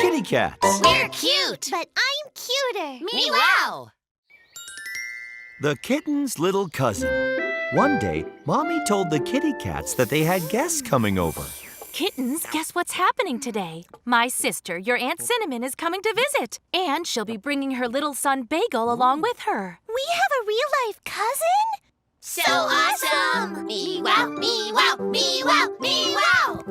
kitty cats. We're cute. But I'm cuter. Meow. The kitten's little cousin. One day, Mommy told the kitty cats that they had guests coming over. Kittens, guess what's happening today? My sister, your Aunt Cinnamon, is coming to visit. And she'll be bringing her little son Bagel along with her. We have a real-life cousin? So awesome. Meow, meow, meow, meow.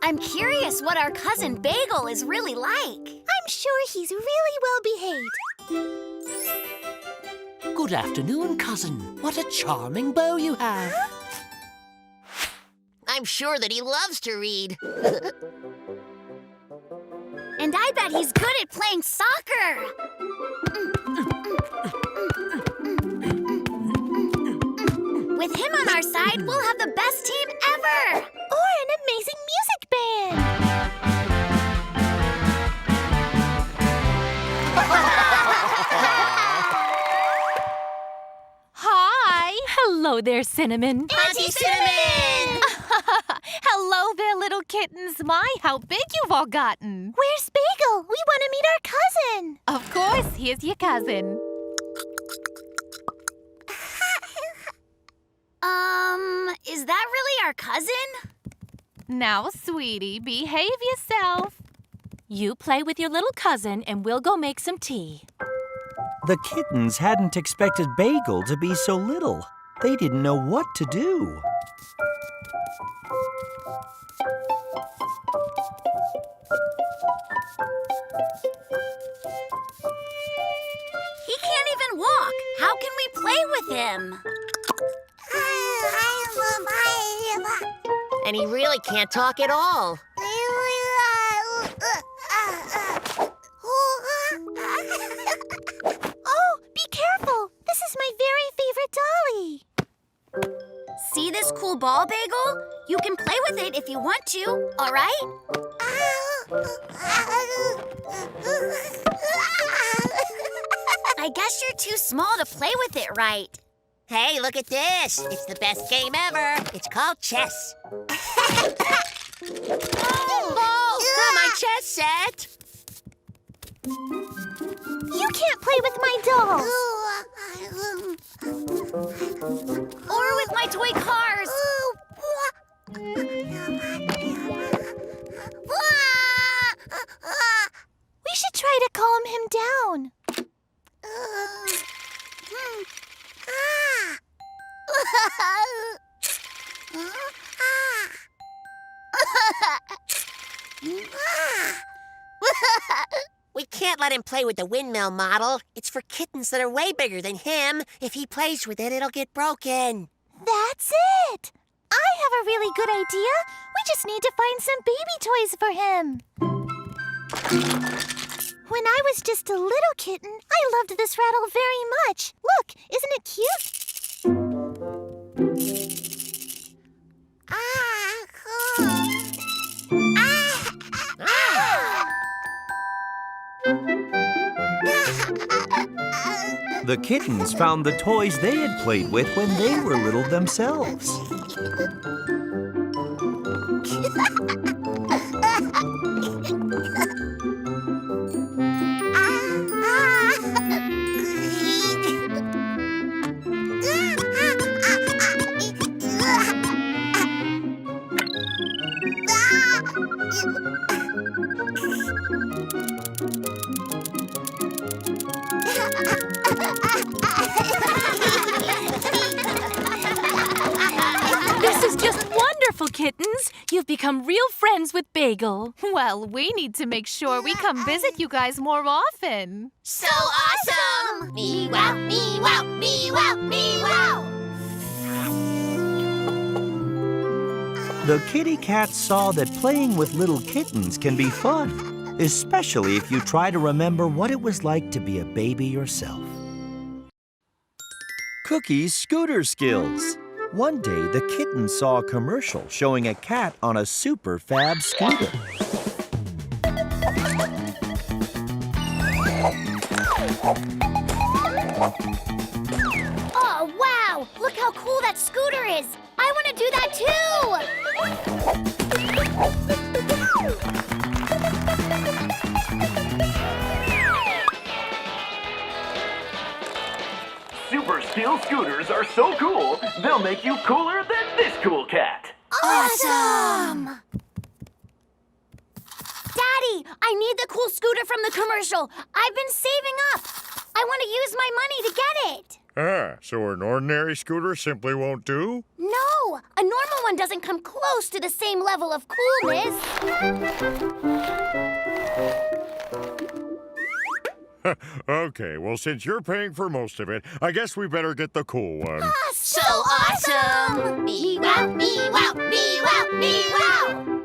I'm curious what our cousin Bagel is really like. I'm sure he's really well behaved. Good afternoon, cousin. What a charming bow you have. I'm sure that he loves to read. And I bet he's good at playing soccer. With him on our side, we'll have the best team ever! Or an amazing music band! Hi! Hello there, Cinnamon. Auntie Cinnamon! Hello there, little kittens. My, how big you've all gotten. Where's Bagel? We want to meet our cousin! Of course, here's your cousin. Is that really our cousin? Now, sweetie, behave yourself. You play with your little cousin, and we'll go make some tea. The kittens hadn't expected Bagel to be so little. They didn't know what to do. He can't even walk. How can we play with him? And he really can't talk at all. Oh, be careful. This is my very favorite dolly. See this cool ball, Bagel? You can play with it if you want to, all right? I guess you're too small to play with it right. Hey, look at this. It's the best game ever. It's called chess. Oh, not my chess set. You can't play with my dolls. Or with my toy cars. We should try to calm him down. We can't let him play with the windmill model. It's for kittens that are way bigger than him. If he plays with it, it'll get broken. That's it! I have a really good idea. We just need to find some baby toys for him. When I was just a little kitten, I loved this rattle very much. Look, isn't it cute? The kittens found the toys they had played with when they were little themselves. This is just wonderful, kittens. You've become real friends with Bagel. Well, we need to make sure we come visit you guys more often. So awesome! Meow, meow, meow, meow. The kitty cats saw that playing with little kittens can be fun, especially if you try to remember what it was like to be a baby yourself. Cookie's scooter skills. One day, the kitten saw a commercial showing a cat on a super fab scooter. Oh, wow! Look how cool that scooter is! I want to do that too! Super Skill Scooters are so cool, they'll make you cooler than this cool cat. Awesome! Daddy, I need the cool scooter from the commercial. I've been saving up. I want to use my money to get it. Ah, so an ordinary scooter simply won't do? No, a normal one doesn't come close to the same level of coolness. Okay, well, since you're paying for most of it, I guess we better get the cool one. So awesome! Me wow, me wow, me wow, me wow!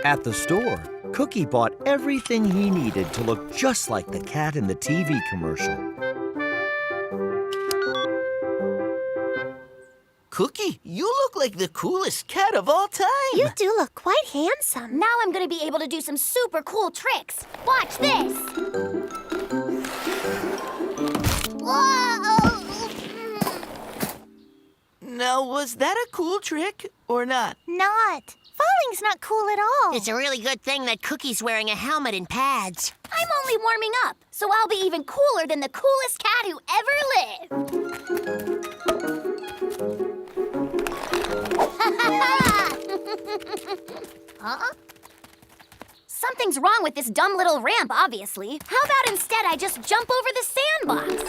At the store, Cookie bought everything he needed to look just like the cat in the TV commercial. Cookie, you look like the coolest cat of all time. You do look quite handsome. Now I'm gonna be able to do some super cool tricks. Watch this! Whoa! Now, was that a cool trick or not? Not. Falling's not cool at all. It's a really good thing that Cookie's wearing a helmet and pads. I'm only warming up, so I'll be even cooler than the coolest cat who ever lived. Huh? Something's wrong with this dumb little ramp, obviously. How about instead I just jump over the sandbox?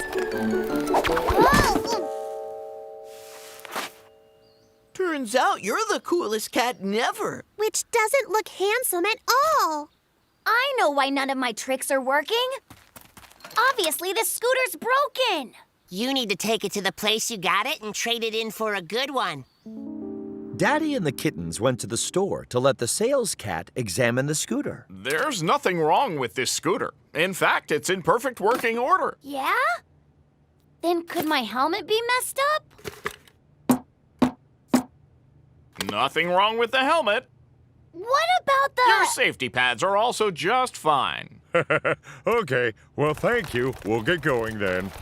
Turns out you're the coolest cat never. Which doesn't look handsome at all. I know why none of my tricks are working. Obviously, the scooter's broken. You need to take it to the place you got it and trade it in for a good one. Daddy and the kittens went to the store to let the sales cat examine the scooter. There's nothing wrong with this scooter. In fact, it's in perfect working order. Yeah? Then could my helmet be messed up? Nothing wrong with the helmet. What about the... Your safety pads are also just fine. Okay, well, thank you. We'll get going then.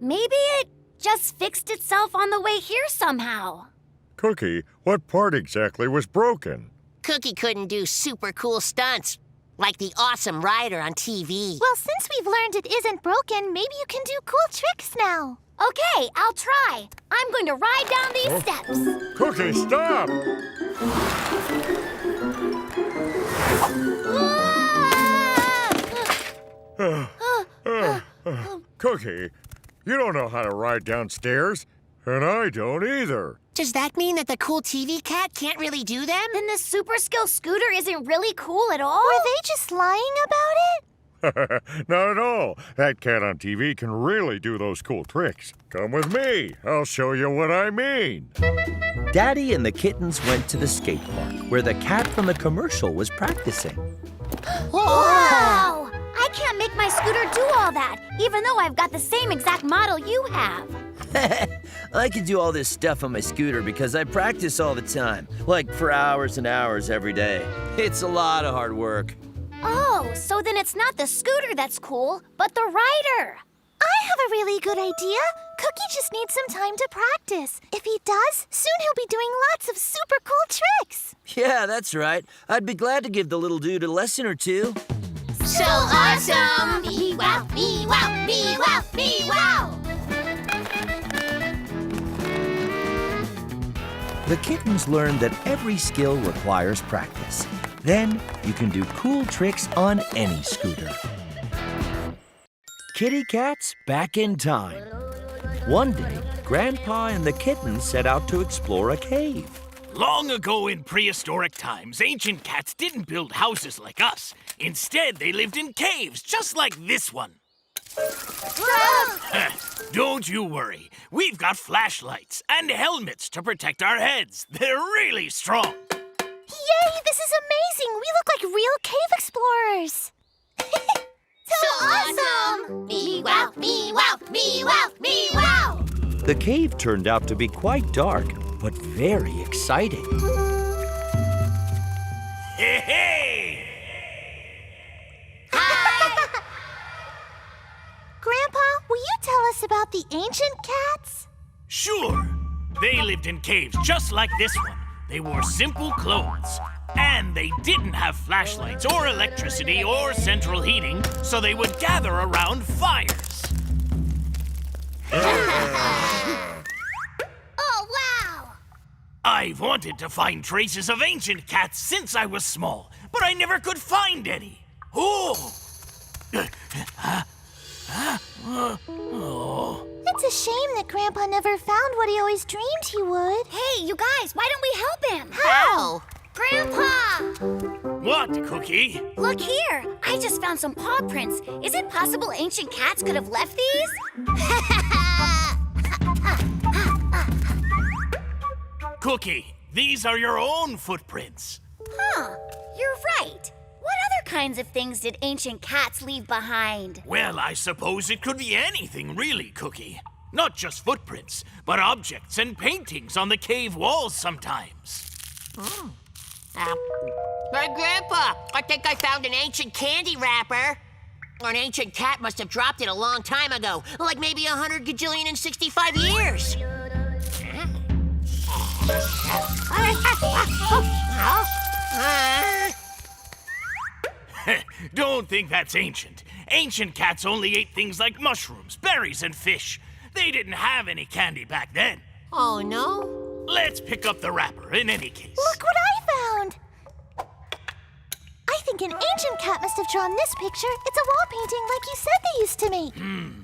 Maybe it just fixed itself on the way here somehow. Cookie, what part exactly was broken? Cookie couldn't do super cool stunts, like the awesome rider on TV. Well, since we've learned it isn't broken, maybe you can do cool tricks now. Okay, I'll try. I'm going to ride down these steps. Cookie, stop! Cookie, you don't know how to ride downstairs, and I don't either. Does that mean that the cool TV cat can't really do them? Then the super skill scooter isn't really cool at all? Were they just lying about it? Not at all. That cat on TV can really do those cool tricks. Come with me. I'll show you what I mean. Daddy and the kittens went to the skate park where the cat from the commercial was practicing. Wow! I can't make my scooter do all that, even though I've got the same exact model you have. I can do all this stuff on my scooter because I practice all the time, like for hours and hours every day. It's a lot of hard work. Oh, so then it's not the scooter that's cool, but the rider. I have a really good idea. Cookie just needs some time to practice. If he does, soon he'll be doing lots of super cool tricks. Yeah, that's right. I'd be glad to give the little dude a lesson or two. So awesome! Me wow, me wow, me wow, me wow! The kittens learned that every skill requires practice. Then you can do cool tricks on any scooter. Kitty Cat's back in time. One day, Grandpa and the kittens set out to explore a cave. Long ago in prehistoric times, ancient cats didn't build houses like us. Instead, they lived in caves, just like this one. Don't you worry. We've got flashlights and helmets to protect our heads. They're really strong. Yay, this is amazing! We look like real cave explorers! So awesome! Me wow, me wow, me wow, me wow! The cave turned out to be quite dark, but very exciting. Hey, hey! Hi! Grandpa, will you tell us about the ancient cats? Sure. They lived in caves just like this one. They wore simple clothes. And they didn't have flashlights or electricity or central heating, so they would gather around fires. Oh, wow! I've wanted to find traces of ancient cats since I was small, but I never could find any. Oh! It's a shame that Grandpa never found what he always dreamed he would. Hey, you guys, why don't we help him? How? Grandpa! What, Cookie? Look here! I just found some paw prints. Is it possible ancient cats could have left these? Cookie, these are your own footprints. Huh, you're right. What other kinds of things did ancient cats leave behind? Well, I suppose it could be anything, really, Cookie. Not just footprints, but objects and paintings on the cave walls sometimes. Hey, Grandpa, I think I found an ancient candy wrapper. Or an ancient cat must have dropped it a long time ago, like maybe 100 gajillion and 65 years. Don't think that's ancient. Ancient cats only ate things like mushrooms, berries, and fish. They didn't have any candy back then. Oh, no? Let's pick up the wrapper in any case. Look what I found! I think an ancient cat must have drawn this picture. It's a wall painting like you said they used to make.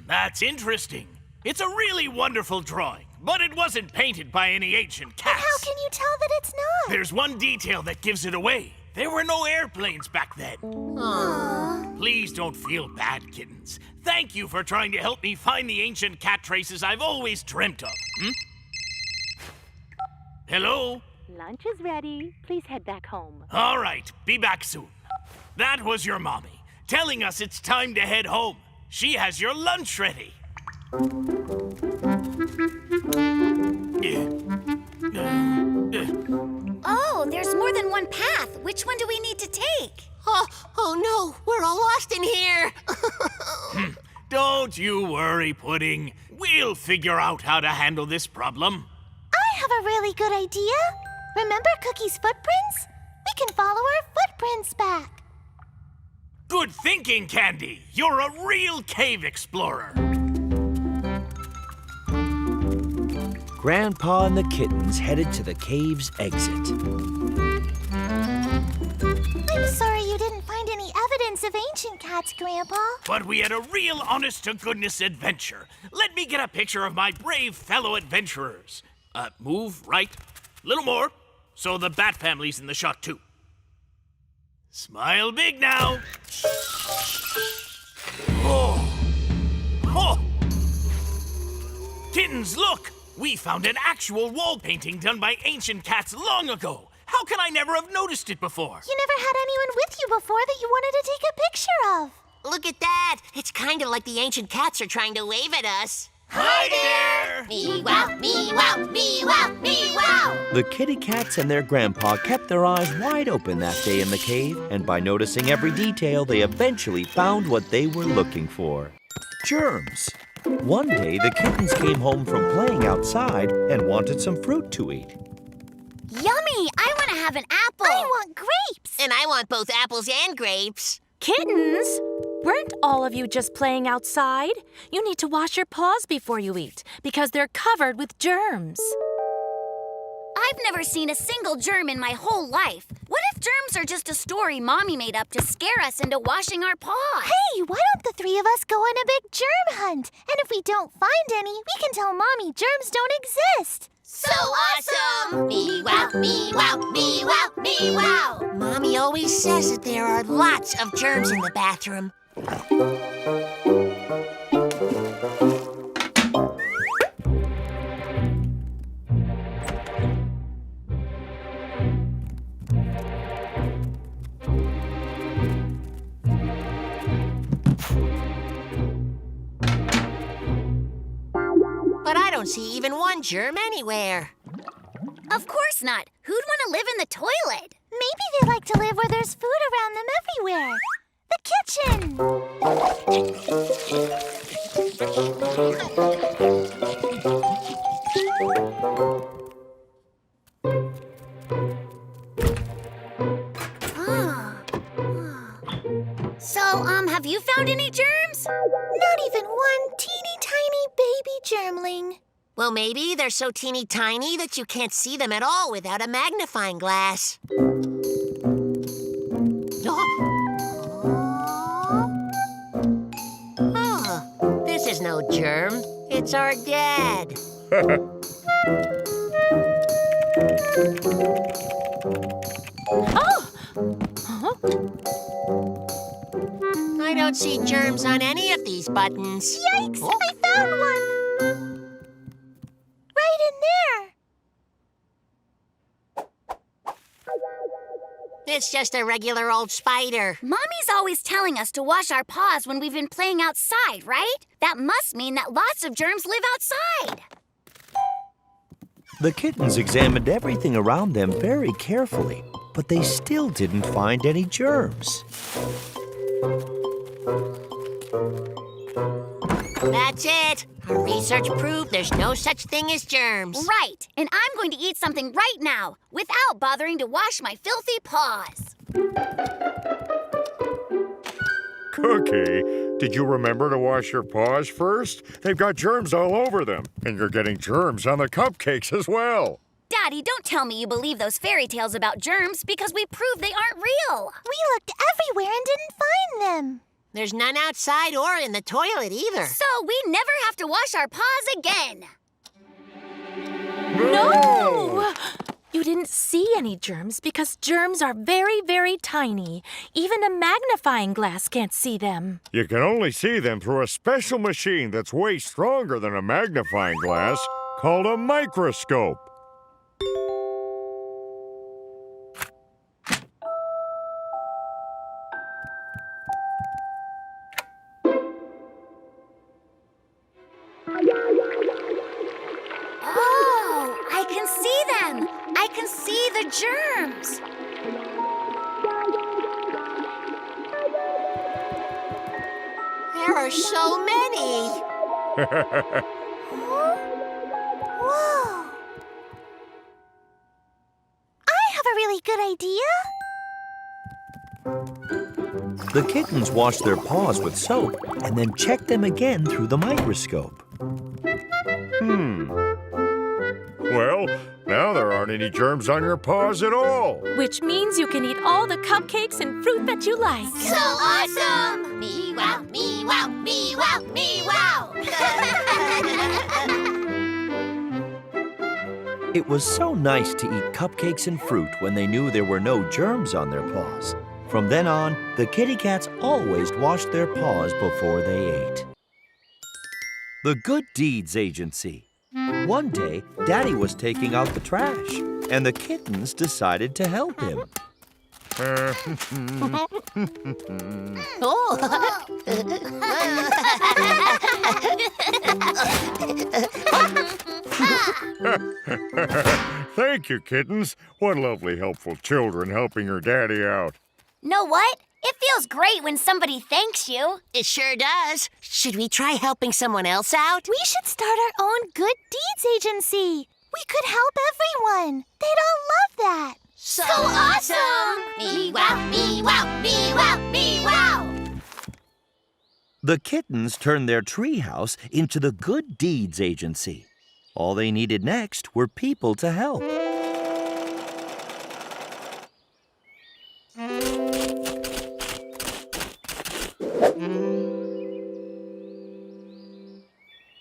That's interesting. It's a really wonderful drawing, but it wasn't painted by any ancient But cats. how can you tell that it's not? There's one detail that gives it away. There were no airplanes back then. Please don't feel bad, kittens. Thank you for trying to help me find the ancient cat traces I've always dreamt of. Hello? Lunch is ready. Please head back home. All right, be back soon. That was your mommy, telling us it's time to head home. She has your lunch ready. Oh, there's more than one path. Which one do we need to take? Oh no, we're all lost in here. Don't you worry, Pudding. We'll figure out how to handle this problem. I have a really good idea. Remember Cookie's footprints? We can follow her footprints back. Good thinking, Candy. You're a real cave explorer. Grandpa and the kittens headed to the cave's exit. I'm sorry you didn't find any evidence of ancient cats, Grandpa. But we had a real honest-to-goodness adventure. Let me get a picture of my brave fellow adventurers. Move right. Little more. So the Bat family's in the shot, too. Smile big now. Oh. Oh. Kittens, look! We found an actual wall painting done by ancient cats long ago. How can I never have noticed it before? You never had anyone with you before that you wanted to take a picture of. Look at that. It's kind of like the ancient cats are trying to wave at us. Hi there! Me-wow, me-wow, me-wow, me-wow. The kitty cats and their grandpa kept their eyes wide open that day in the cave, and by noticing every detail, they eventually found what they were looking for. Germs. One day, the kittens came home from playing outside and wanted some fruit to eat. Yummy! I want to have an apple. I want grapes. And I want both apples and grapes. Kittens, weren't all of you just playing outside? You need to wash your paws before you eat because they're covered with germs. I've never seen a single germ in my whole life. What if germs are just a story Mommy made up to scare us into washing our paws? Hey, why don't the three of us go on a big germ hunt? And if we don't find any, we can tell Mommy germs don't exist. So awesome! Me-wow, me-wow, me-wow, me-wow. Mommy always says that there are lots of germs in the bathroom. But I don't see even one germ anywhere. Of course not. Who'd want to live in the toilet? Maybe they like to live where there's food around them everywhere. The kitchen! Have you found any germs? Not even one teeny tiny baby germling. Well, maybe they're so teeny tiny that you can't see them at all without a magnifying glass. Oh, this is no germ. It's our dad. Oh! I don't see germs on any of these buttons. Yikes! Oh. I found one! Right in there! It's just a regular old spider. Mommy's always telling us to wash our paws when we've been playing outside, right? That must mean that lots of germs live outside. The kittens examined everything around them very carefully, but they still didn't find any germs. That's it. Our research proved there's no such thing as germs. Right, and I'm going to eat something right now without bothering to wash my filthy paws. Cookie, did you remember to wash your paws first? They've got germs all over them, and you're getting germs on the cupcakes as well. Daddy, don't tell me you believe those fairy tales about germs because we proved they aren't real. We looked everywhere and didn't find them. There's none outside or in the toilet either. So we never have to wash our paws again. No! You didn't see any germs because germs are very, very tiny. Even a magnifying glass can't see them. You can only see them through a special machine that's way stronger than a magnifying glass called a microscope. Oh, I can see them. I can see the germs. There are so many. Whoa. I have a really good idea. The kittens washed their paws with soap and then checked them again through the microscope. Well, now there aren't any germs on your paws at all. Which means you can eat all the cupcakes and fruit that you like. So awesome! Me wow, me wow, me wow, me wow! It was so nice to eat cupcakes and fruit when they knew there were no germs on their paws. From then on, the kitty cats always washed their paws before they ate. The Good Deeds Agency. One day, Daddy was taking out the trash, and the kittens decided to help him. Thank you, kittens. What lovely, helpful children helping your daddy out. Know what? It feels great when somebody thanks you. It sure does. Should we try helping someone else out? We should start our own Good Deeds Agency. We could help everyone. They'd all love that. So awesome! Me wow, me wow, me wow, me wow! The kittens turned their treehouse into the Good Deeds Agency. All they needed next were people to help.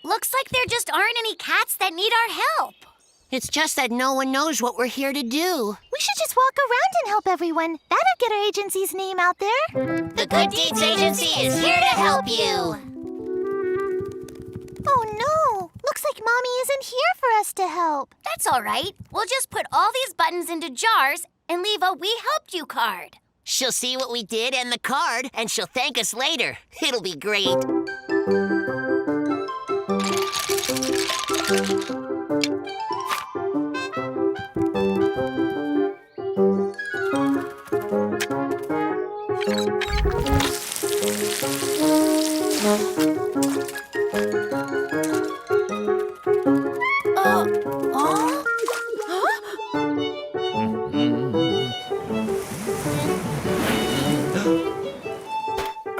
Looks like there just aren't any cats that need our help. It's just that no one knows what we're here to do. We should just walk around and help everyone. That'll get our agency's name out there. The Good Deeds Agency is here to help you. Oh no! Looks like Mommy isn't here for us to help. That's all right. We'll just put all these buttons into jars and leave a We Helped You card. She'll see what we did and the card, and she'll thank us later. It'll be great.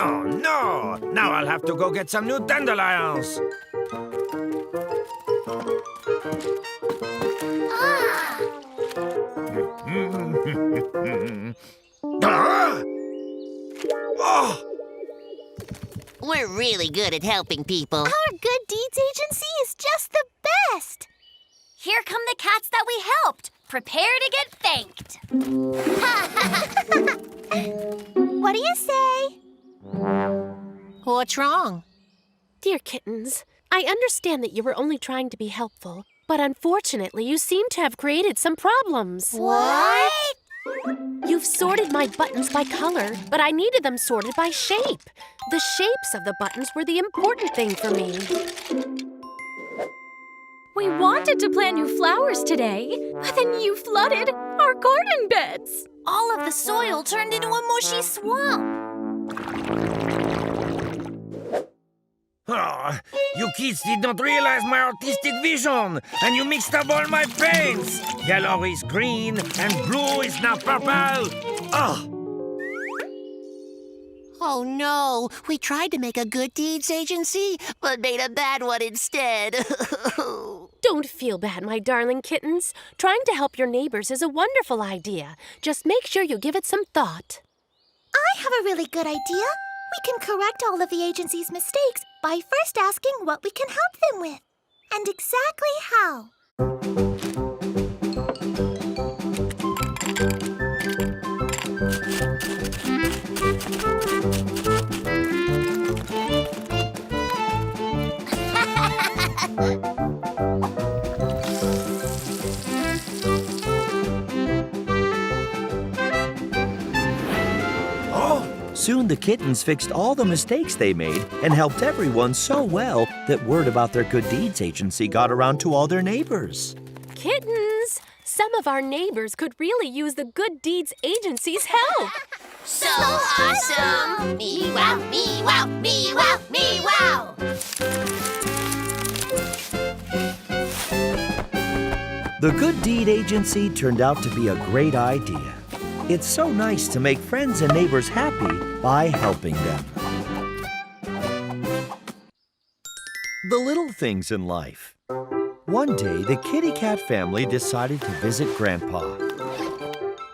Oh, no! Now I'll have to go get some new dandelions. Ah! Oh! We're really good at helping people. Our Good Deeds Agency is just the best. Here come the cats that we helped. Prepare to get thanked. What do you say? What's wrong? Dear kittens, I understand that you were only trying to be helpful, but unfortunately you seem to have created some problems. What? You've sorted my buttons by color, but I needed them sorted by shape. The shapes of the buttons were the important thing for me. We wanted to plant new flowers today, but then you flooded our garden beds. All of the soil turned into a mushy swamp. Oh, you kids did not realize my artistic vision, and you mixed up all my paints. Yellow is green, and blue is now purple. Oh! Oh no, we tried to make a good deeds agency, but made a bad one instead. Don't feel bad, my darling kittens. Trying to help your neighbors is a wonderful idea. Just make sure you give it some thought. I have a really good idea. We can correct all of the agency's mistakes by first asking what we can help them with. And exactly how. Soon the kittens fixed all the mistakes they made and helped everyone so well that word about their Good Deeds Agency got around to all their neighbors. Kittens, some of our neighbors could really use the Good Deeds Agency's help. So awesome! Me wow, me wow, me wow, me wow! The Good Deed Agency turned out to be a great idea. It's so nice to make friends and neighbors happy by helping them. The little things in life. One day, the kitty cat family decided to visit Grandpa.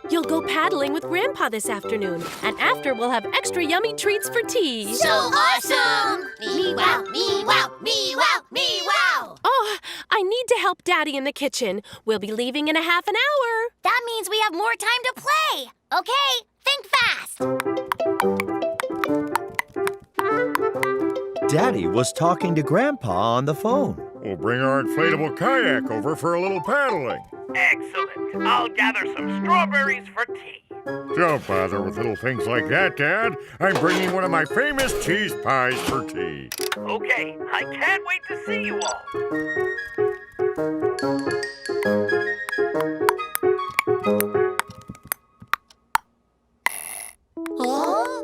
You'll go paddling with Grandpa this afternoon, and after we'll have extra yummy treats for tea. So awesome! Me wow, me wow, me wow, me wow! Oh, I need to help Daddy in the kitchen. We'll be leaving in a half an hour. That means we have more time to play. Okay, think fast. Daddy was talking to Grandpa on the phone. We'll bring our inflatable kayak over for a little paddling. Excellent. I'll gather some strawberries for tea. Don't bother with little things like that, Dad. I'm bringing one of my famous cheese pies for tea. Okay, I can't wait to see you all. Huh?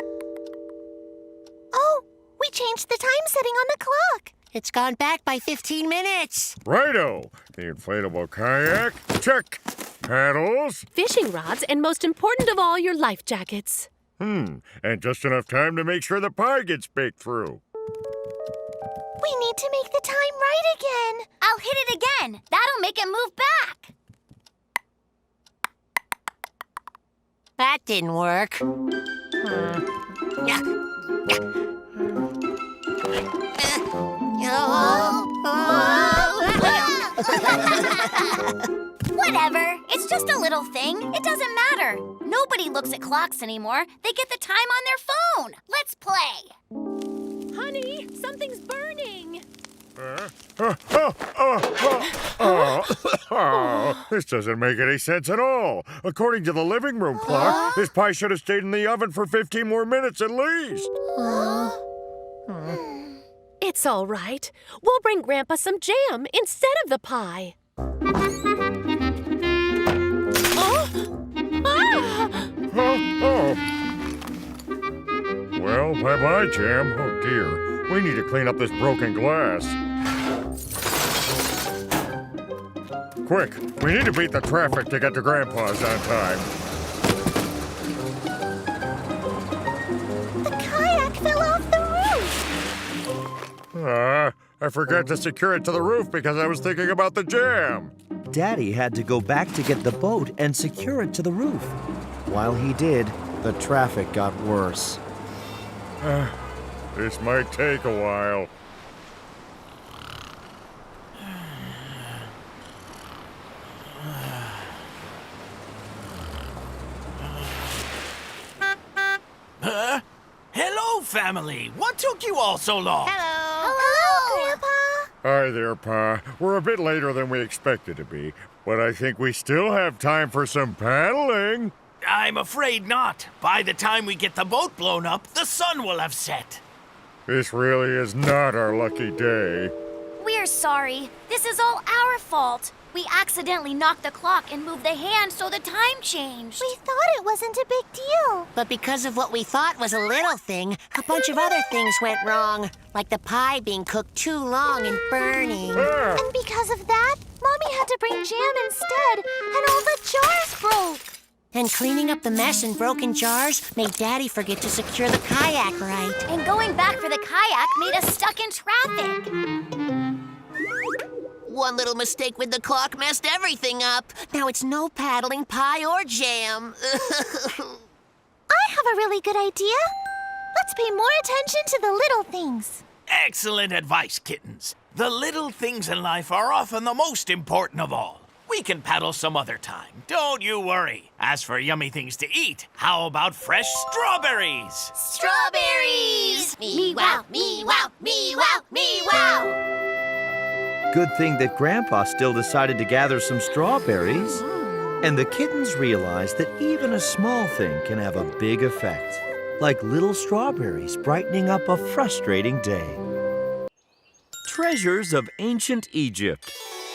Oh, we changed the time setting on the clock. It's gone back by 15 minutes. Righto. The inflatable kayak, check. Paddles. Fishing rods, and most important of all, your life jackets. And just enough time to make sure the pie gets baked through. We need to make the time right again. I'll hit it again. That'll make it move back. That didn't work. Whatever. It's just a little thing. It doesn't matter. Nobody looks at clocks anymore. They get the time on their phone. Let's play. Honey, something's burning. This doesn't make any sense at all. According to the living room clock, this pie should have stayed in the oven for 15 more minutes at least. It's all right. We'll bring Grandpa some jam instead of the pie. Oh! Ah! Well, bye-bye, Jam. Oh, dear. We need to clean up this broken glass. Quick, we need to beat the traffic to get to Grandpa's on time. The kayak fell I forgot to secure it to the roof because I was thinking about the jam. Daddy had to go back to get the boat and secure it to the roof. While he did, the traffic got worse. This might take a while. Hello, family. What took you all so long? Hello, Grandpa. Hi there, Pa. We're a bit later than we expected to be, but I think we still have time for some paddling. I'm afraid not. By the time we get the boat blown up, the sun will have set. This really is not our lucky day. We're sorry. This is all our fault. We accidentally knocked the clock and moved the hand so the time changed. We thought it wasn't a big deal. But because of what we thought was a little thing, a bunch of other things went wrong. Like the pie being cooked too long and burning. And because of that, Mommy had to bring jam instead, and all the jars broke. And cleaning up the mess and broken jars made Daddy forget to secure the kayak right. And going back for the kayak made us stuck in traffic. One little mistake with the clock messed everything up. Now it's no paddling, pie, or jam. I have a really good idea. Let's pay more attention to the little things. Excellent advice, kittens. The little things in life are often the most important of all. We can paddle some other time. Don't you worry. As for yummy things to eat, how about fresh strawberries? Strawberries! Me wow, me wow, me wow, me wow! Good thing that Grandpa still decided to gather some strawberries. And the kittens realized that even a small thing can have a big effect, like little strawberries brightening up a frustrating day. Treasures of Ancient Egypt.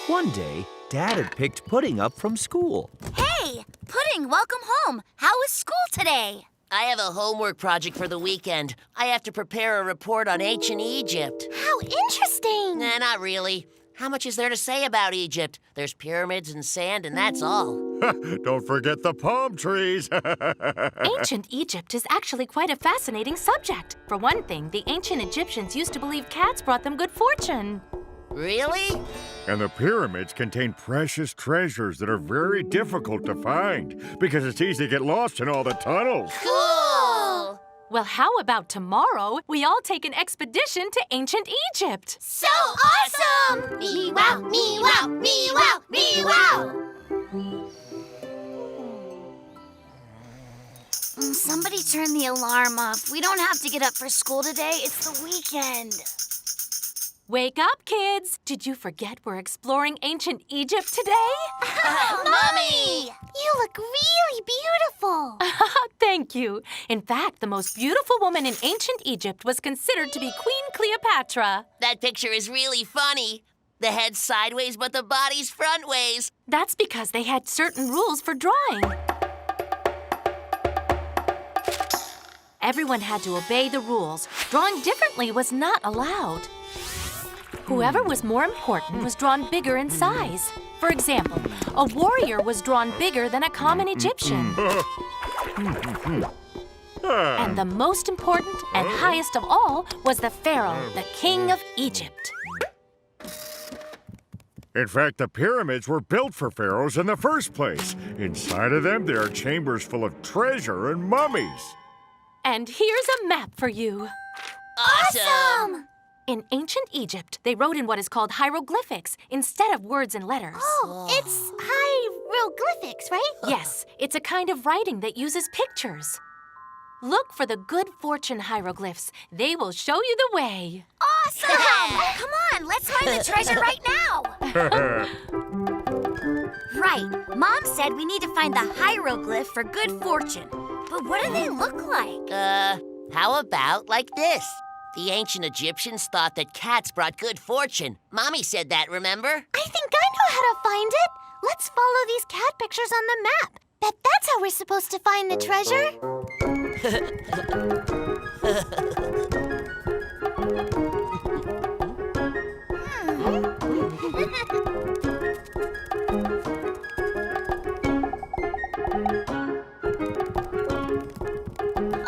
One day, Dad had picked Pudding up from school. Hey, Pudding, welcome home. How was school today? I have a homework project for the weekend. I have to prepare a report on ancient Egypt. How interesting! Nah, not really. How much is there to say about Egypt? There's pyramids and sand, and that's all. Don't forget the palm trees. Ancient Egypt is actually quite a fascinating subject. For one thing, the ancient Egyptians used to believe cats brought them good fortune. Really? And the pyramids contain precious treasures that are very difficult to find because it's easy to get lost in all the tunnels. Cool! Well, how about tomorrow we all take an expedition to ancient Egypt? So awesome! Me wow, me wow, me wow, me wow! Somebody turn the alarm off. We don't have to get up for school today. It's the weekend. Wake up, kids! Did you forget we're exploring ancient Egypt today? Mommy! You look really beautiful. Thank you. In fact, the most beautiful woman in ancient Egypt was considered to be Queen Cleopatra. That picture is really funny. The head's sideways, but the body's front ways. That's because they had certain rules for drawing. Everyone had to obey the rules. Drawing differently was not allowed. Whoever was more important was drawn bigger in size. For example, a warrior was drawn bigger than a common Egyptian. And the most important and highest of all was the pharaoh, the king of Egypt. In fact, the pyramids were built for pharaohs in the first place. Inside of them, there are chambers full of treasure and mummies. And here's a map for you. Awesome! In ancient Egypt, they wrote in what is called hieroglyphics instead of words and letters. Oh, it's hieroglyphics, right? Yes, it's a kind of writing that uses pictures. Look for the good fortune hieroglyphs. They will show you the way. Awesome! Come on, let's find the treasure right now. Right. Mom said we need to find the hieroglyph for good fortune. But what do they look like? How about like this? The ancient Egyptians thought that cats brought good fortune. Mommy said that, remember? I think I know how to find it. Let's follow these cat pictures on the map. Bet that's how we're supposed to find the treasure.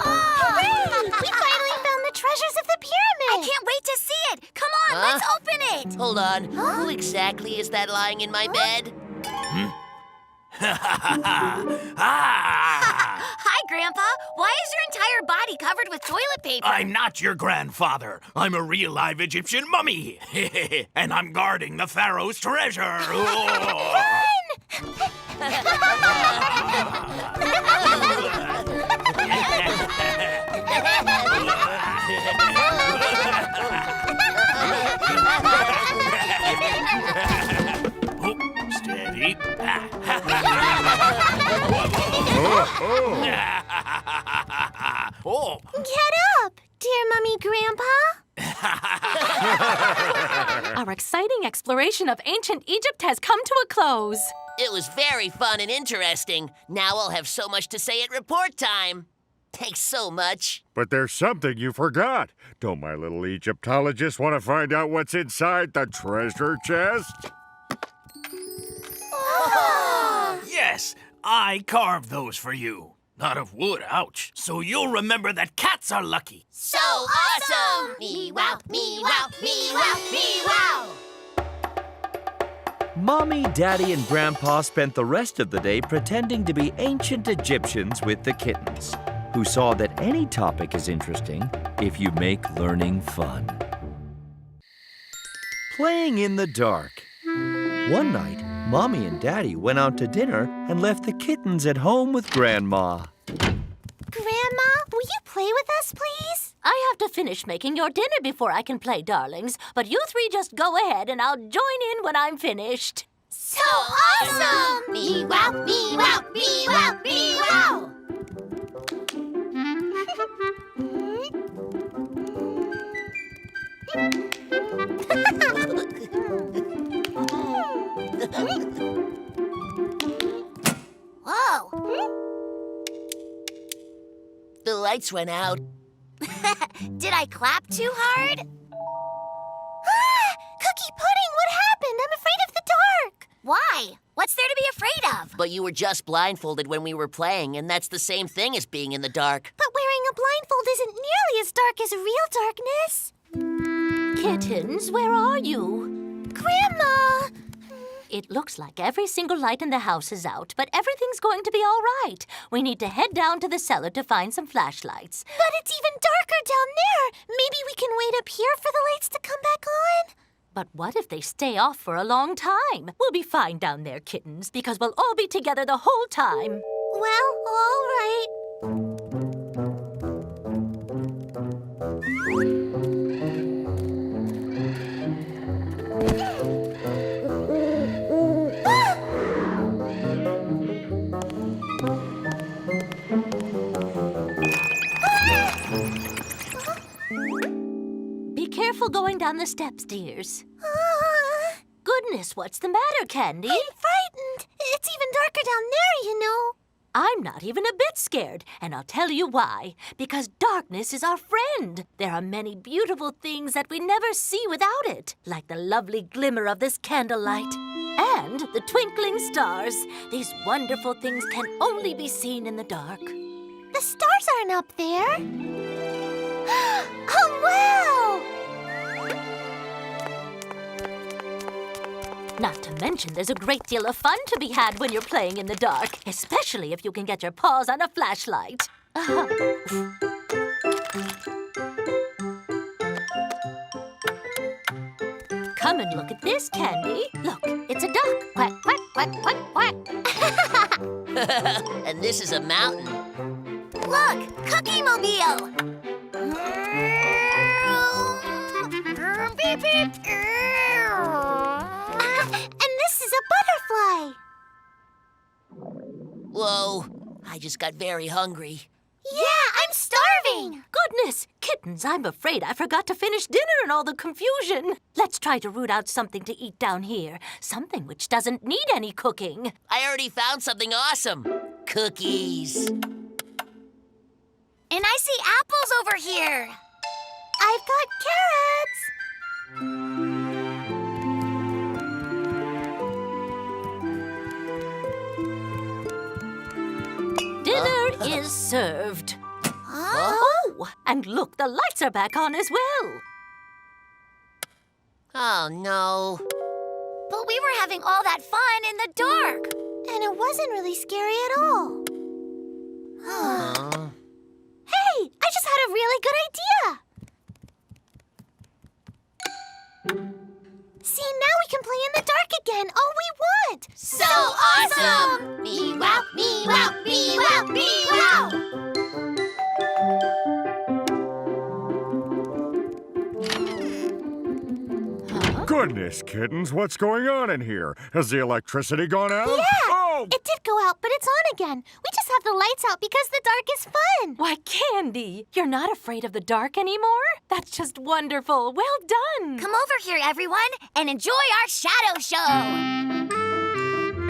Hooray! We finally found the treasures of the pyramid. I can't wait to see it. Come on, let's open what? Hold on. Who exactly is that lying in my bed? Hi, Grandpa. Why is your entire body covered with toilet paper? I'm not your grandfather. I'm a real live Egyptian mummy. And I'm guarding the pharaoh's treasure. Steady. Oh. Get up, dear Mummy Grandpa. Our exciting exploration of ancient Egypt has come to a close. It was very fun and interesting. Now I'll have so much to say at report time. Thanks so much. But there's something you forgot. Don't my little Egyptologist want to find out what's inside the treasure chest? Yes, I carved those for you. Out of wood, ouch. So you'll remember that cats are lucky. So awesome! Me wow, me wow, me wow, me wow! Mommy, Daddy, and Grandpa spent the rest of the day pretending to be ancient Egyptians with the kittens, who saw that any topic is interesting if you make learning fun. Playing in the dark. One night, Mommy and Daddy went out to dinner and left the kittens at home with Grandma. Grandma, will you play with us, please? I have to finish making your dinner before I can play, darlings. But you three just go ahead and I'll join in when I'm finished. So awesome! Me wow, me wow, me wow, me wow! Whoa! The lights went out. Did I clap too hard? Cookie Pudding, what happened? I'm afraid of the dark. Why? What's there to be afraid of? But you were just blindfolded when we were playing, and that's the same thing as being in the dark. But wearing a blindfold isn't nearly as dark as real darkness. Kittens, where are you? Grandma! It looks like every single light in the house is out, but everything's going to be all right. We need to head down to the cellar to find some flashlights. But it's even darker down there. Maybe we can wait up here for the lights to come back on? But what if they stay off for a long time? We'll be fine down there, kittens, because we'll all be together the whole time. Well, all right. Be careful going down the steps, dears. Goodness, what's the matter, Candy? I'm frightened. It's even darker down there, you know. I'm not even a bit scared, and I'll tell you why. Because darkness is our friend. There are many beautiful things that we never see without it, like the lovely glimmer of this candlelight and the twinkling stars. These wonderful things can only be seen in the dark. The stars aren't up there. Oh, wow! Not to mention, there's a great deal of fun to be had when you're playing in the dark, especially if you can get your paws on a flashlight. Come and look at this, Candy. Look, it's a duck. Quack, quack, quack, quack, quack. And this is a mountain. Look, Cookie Mobile. Beep, beep. And this is a butterfly. Whoa, I just got very hungry. Yeah, I'm starving. Goodness, kittens, I'm afraid I forgot to finish dinner in all the confusion. Let's try to root out something to eat down here. Something which doesn't need any cooking. I already found something awesome. Cookies. And I see apples over here. I've got carrots. Dinner is served. Huh? Oh, and look, the lights are back on as well. Oh, no. But we were having all that fun in the dark. And it wasn't really scary at all. Hey, I just had a really good idea. See, now we can play in the dark again all we want. So awesome! Me-wow, me-wow, me-wow, me-wow! Goodness, kittens, what's going on in here? Has the electricity gone out? Yeah, Oh! it did go out, but it's on again. We just have the lights out because the dark is fun. Why, Candy, you're not afraid of the dark anymore? That's just wonderful. Well done. Come over here, everyone, and enjoy our shadow show.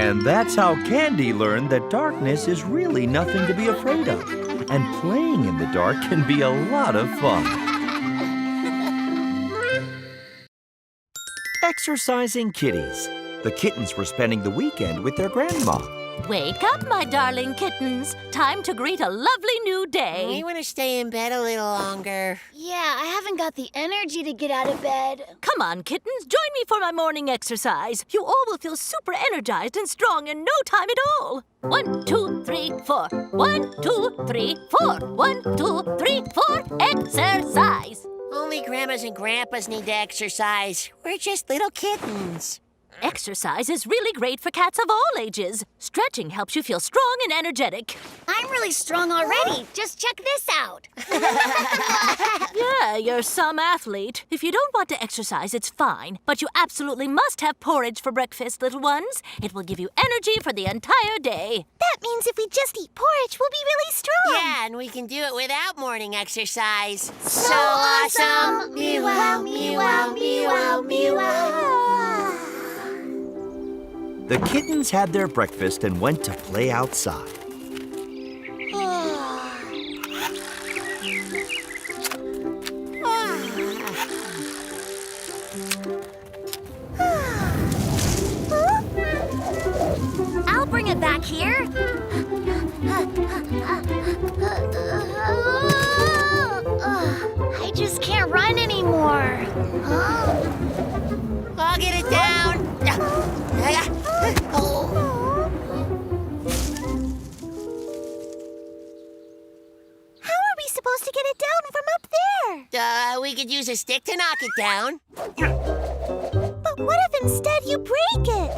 And that's how Candy learned that darkness is really nothing to be afraid of. And playing in the dark can be a lot of fun. Exercising kitties. The kittens were spending the weekend with their grandma. Wake up, my darling kittens. Time to greet a lovely new day. We want to stay in bed a little longer. Yeah, I haven't got the energy to get out of bed. Come on, kittens, join me for my morning exercise. You all will feel super energized and strong in no time at all. 1, 2, 3, 4. 1, 2, 3, 4. 1, 2, 3, 4. Exercise. Only grandmas and grandpas need to exercise. We're just little kittens. Exercise is really great for cats of all ages. Stretching helps you feel strong and energetic. I'm really strong already. Just check this out. Yeah, you're some athlete. If you don't want to exercise, it's fine. But you absolutely must have porridge for breakfast, little ones. It will give you energy for the entire day. That means if we just eat porridge, we'll be really strong. Yeah, and we can do it without morning exercise. So awesome! Meow, meow, meow, meow. The kittens had their breakfast and went to play outside. I'll bring it back here. I just can't run anymore. I'll get it down. How are we supposed to get it down from up there? We could use a stick to knock it down. But what if instead you break it?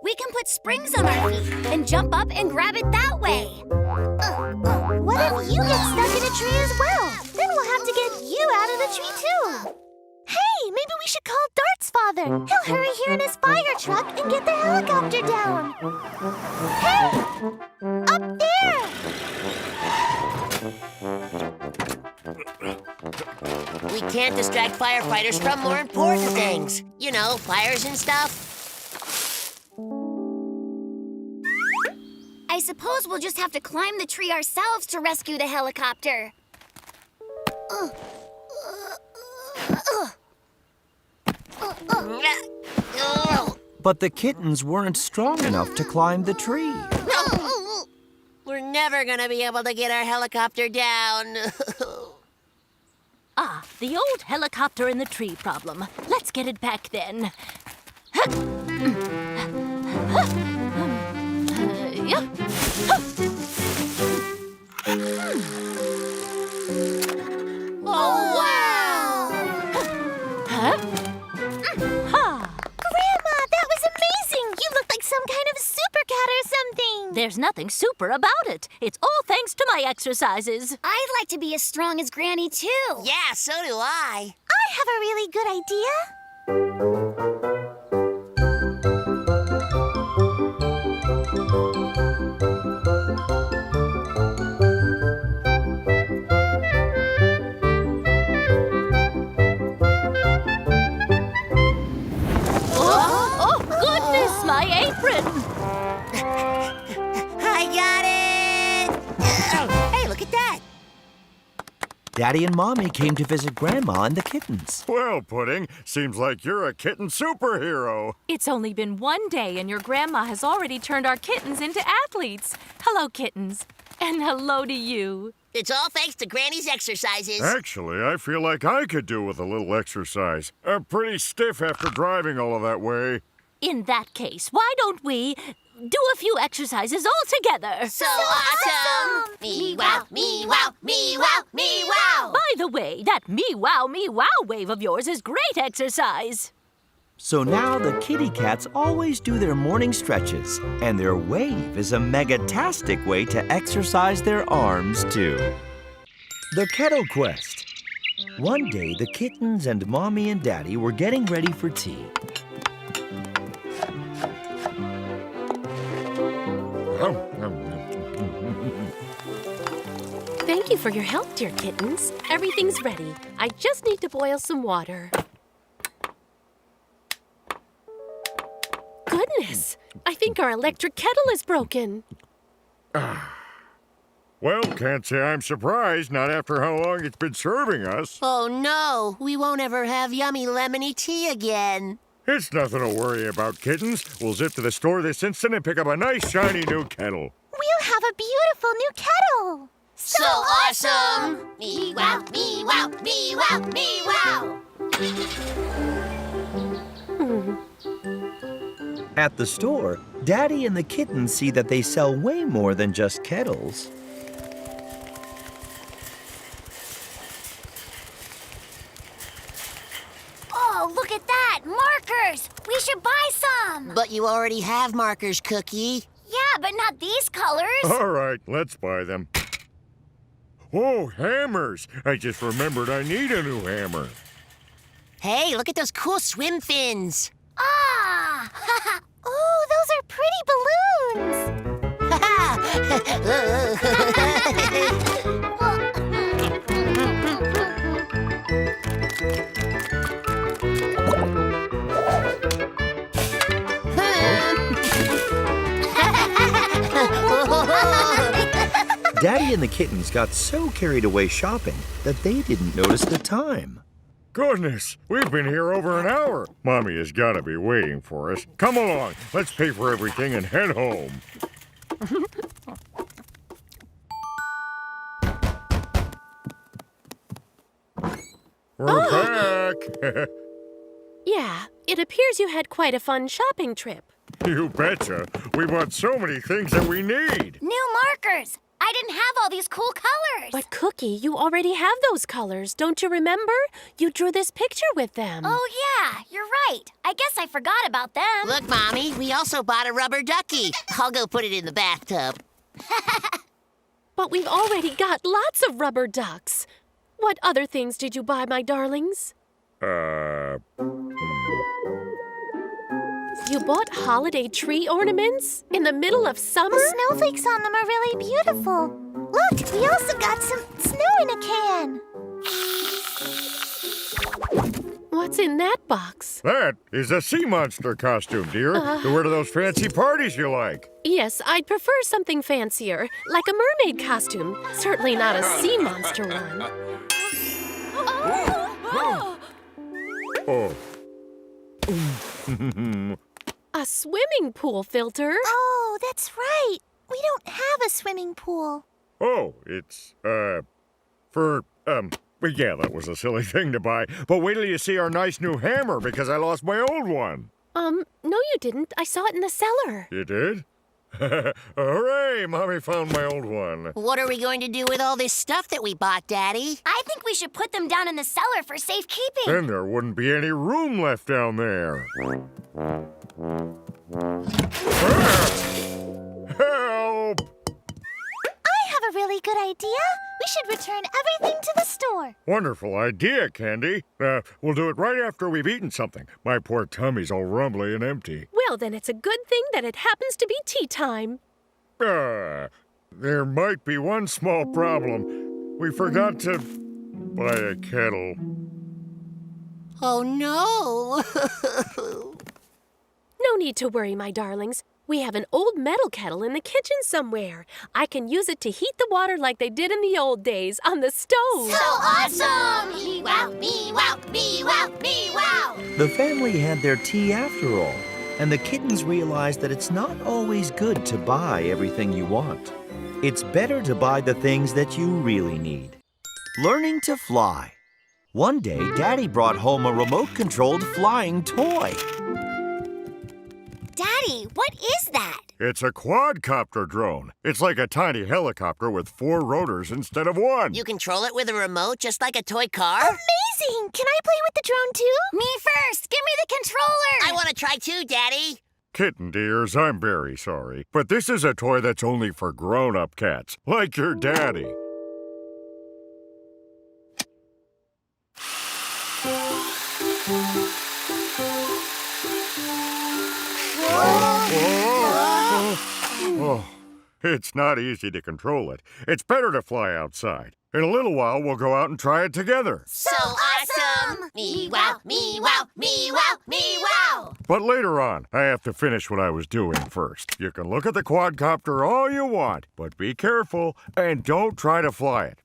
We can put springs on our feet and jump up and grab it that way. What if you get stuck in a tree as well? Then we'll have to get you out of the tree too. Hey, maybe we should call Dart's father. He'll hurry here in his fire truck and get the helicopter down. Hey! Up there! We can't distract firefighters from more important things. You know, fires and stuff. I suppose we'll just have to climb the tree ourselves to rescue the helicopter. But the kittens weren't strong enough to climb the tree. We're never gonna be able to get our helicopter down. Ah, the old helicopter in the tree problem. Let's get it back then. Oh, wow! Huh? Grandma, that was amazing! You look like some kind of super cat or something! There's nothing super about it. It's all thanks to my exercises. I'd like to be as strong as Granny, too. Yeah, so do I. I have a really good idea. Oh, goodness, my apron! I got it! Hey, look at that. Daddy and Mommy came to visit Grandma and the kittens. Well, Pudding, seems like you're a kitten superhero. It's only been one day and your grandma has already turned our kittens into athletes. Hello, kittens. And hello to you. It's all thanks to Granny's exercises. Actually, I feel like I could do with a little exercise. I'm pretty stiff after driving all of that way. In that case, why don't we do a few exercises all together? So awesome! Me wow, me wow, me wow, me wow! By the way, that me wow wave of yours is great exercise. So now the kitty cats always do their morning stretches, and their wave is a megatastic way to exercise their arms, too. The Kettle Quest. One day, the kittens and Mommy and Daddy were getting ready for tea. Thank you for your help, dear kittens. Everything's ready. I just need to boil some water. Goodness! I think our electric kettle is broken. Well, can't say I'm surprised, not after how long it's been serving us. Oh no, we won't ever have yummy lemony tea again. It's nothing to worry about, kittens. We'll zip to the store this instant and pick up a nice, shiny new kettle. We'll have a beautiful new kettle. So awesome! Me wow, me wow, me wow, me wow! At the store, Daddy and the kittens see that they sell way more than just kettles. Oh, look at that! Markers! We should buy some! But you already have markers, Cookie. Yeah, but not these colors. All right, let's buy them. Oh, hammers! I just remembered I need a new hammer. Hey, look at those cool swim fins. Ah! Oh, those are pretty Daddy and the kittens got so carried away shopping that they didn't notice the time. Goodness, we've been here over an hour. Mommy has got to be waiting for us. Come along, let's pay for everything and head home. We're back. Yeah, it appears you had quite a fun shopping trip. You betcha. We bought so many things that we need. New markers! I didn't have all these cool colors. But Cookie, you already have those colors, don't you remember? You drew this picture with them. Oh, yeah, you're right. I guess I forgot about them. Look, Mommy, we also bought a rubber ducky. I'll go put it in the bathtub. But we've already got lots of rubber ducks. What other things did you buy, my darlings? You bought holiday tree ornaments in the middle of summer? The snowflakes on them are really beautiful. Look, we also got some snow in a can. What's in that box? That is a sea monster costume, dear. To wear to those fancy parties you like. Yes, I'd prefer something fancier, like a mermaid costume. Certainly not a sea monster one. Oh. A swimming pool filter? Oh, that's right. We don't have a swimming pool. Oh, it's, yeah, that was a silly thing to buy. But wait till you see our nice new hammer, because I lost my old one. No you didn't. I saw it in the cellar. You did? Hooray! Mommy found my old one. What are we going to do with all this stuff that we bought, Daddy? I think we should put them down in the cellar for safekeeping. Then there wouldn't be any room left down there. Help! I have a really good idea. We should return everything to the store. Wonderful idea, Candy. We'll do it right after we've eaten something. My poor tummy's all rumbly and empty. Well, then it's a good thing that it happens to be tea time. There might be one small problem. We forgot to buy a kettle. Oh, no. No need to worry, my darlings. We have an old metal kettle in the kitchen somewhere. I can use it to heat the water like they did in the old days on the stove. So awesome! Me wow, me wow, me wow, me wow! The family had their tea after all, and the kittens realized that it's not always good to buy everything you want. It's better to buy the things that you really need. Learning to fly. One day, Daddy brought home a remote-controlled flying toy. Daddy, what is that? It's a quadcopter drone. It's like a tiny helicopter with 4 rotors instead of 1. You control it with a remote just like a toy car? Amazing! Can I play with the drone too? Me first! Give me the controller! I want to try too, Daddy. Kitten dears, I'm very sorry, but this is a toy that's only for grown-up cats, like your daddy. Oh, it's not easy to control it. It's better to fly outside. In a little while, we'll go out and try it together. So awesome! Me wow, me wow, me wow, me wow! But later on, I have to finish what I was doing first. You can look at the quadcopter all you want, but be careful and don't try to fly it.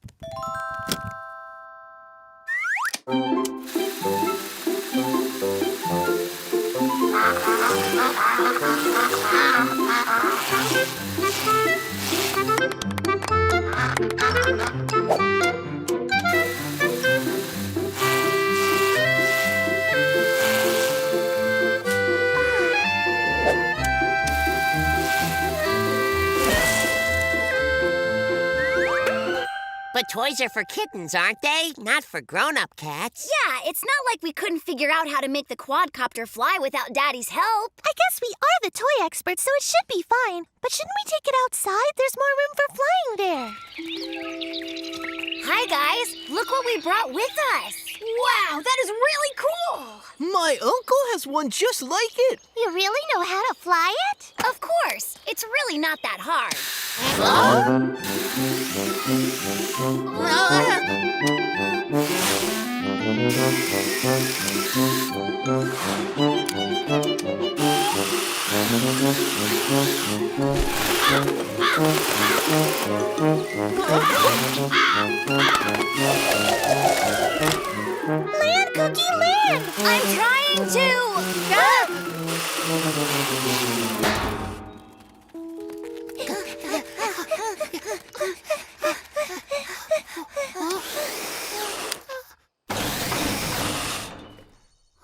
But toys are for kittens, aren't they? Not for grown-up cats. Yeah, it's not like we couldn't figure out how to make the quadcopter fly without Daddy's help. I guess we are the toy experts, so it should be fine. But shouldn't we take it outside? There's more room for flying there. Hi, guys. Look what we brought with us. Wow, that is really cool. My uncle has one just like it. You really know how to fly it? Of course. It's really not that hard. Land, Cookie, land! I'm trying to!